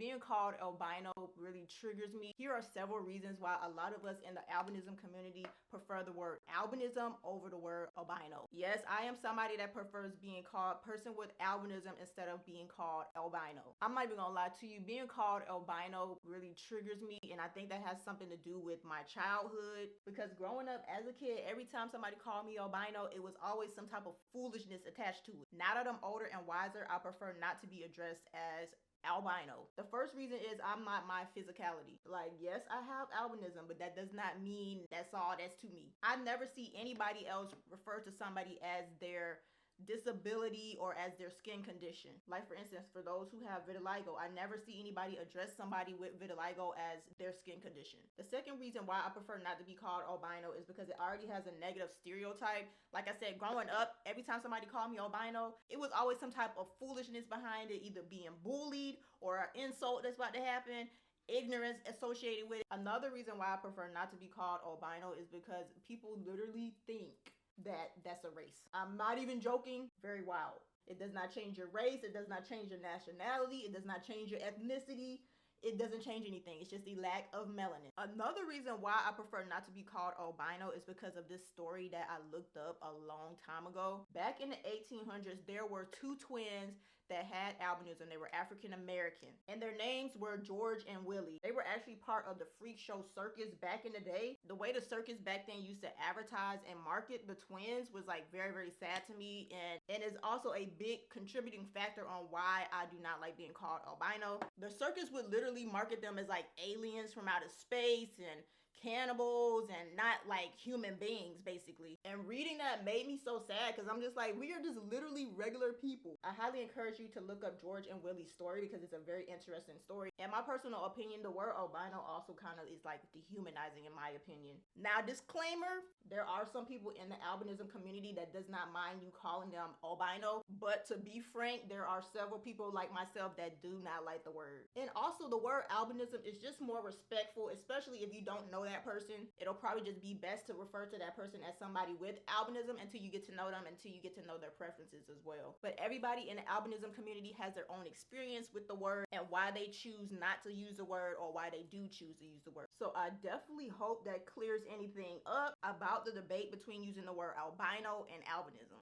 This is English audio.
being called albino really triggers me. Here are several reasons why a lot of us in the albinism community prefer the word albinism over the word albino. Yes, I am somebody that prefers being called person with albinism instead of being called albino. I'm not even gonna lie to you, being called albino really triggers me, and I think that has something to do with my childhood, because growing up as a kid, every time somebody called me albino, it was always some type of foolishness attached to it. Now that I'm older and wiser, I prefer not to be addressed as albino. The first reason is I'm not my physicality. Like, yes, I have albinism, but that does not mean that's all that's to me. I never see anybody else refer to somebody as their disability or as their skin condition. Like, for instance, for those who have vitiligo, I never see anybody address somebody with vitiligo as their skin condition. The second reason why I prefer not to be called albino is because it already has a negative stereotype. Like I said, growing up, every time somebody called me albino, it was always some type of foolishness behind it, either being bullied or an insult that's about to happen, ignorance associated with it. Another reason why I prefer not to be called albino is because people literally think that that's a race. I'm not even joking. Very wild. It does not change your race. It does not change your nationality. It does not change your ethnicity. It doesn't change anything. It's just the lack of melanin. Another reason why I prefer not to be called albino is because of this story that I looked up a long time ago. Back in the 1800s, there were two twins that had albinism. They were African American, and their names were George and Willie. They were actually part of the freak show circus back in the day. The way the circus back then used to advertise and market the twins was like very, very sad to me, and is also a big contributing factor on why I do not like being called albino. The circus would literally market them as like aliens from outer space and cannibals and not like human beings, basically. And reading that made me so sad, because I'm just like, we are just literally regular people. I highly encourage you to look up George and Willie's story, because it's a very interesting story. In my personal opinion, the word albino also kind of is like dehumanizing, in my opinion. Now, disclaimer, there are some people in the albinism community that does not mind you calling them albino, but to be frank, there are several people like myself that do not like the word. And also, the word albinism is just more respectful, especially if you don't know that person. It'll probably just be best to refer to that person as somebody with albinism until you get to know them, until you get to know their preferences as well. But everybody in the albinism community has their own experience with the word and why they choose not to use the word or why they do choose to use the word. So I definitely hope that clears anything up about the debate between using the word albino and albinism.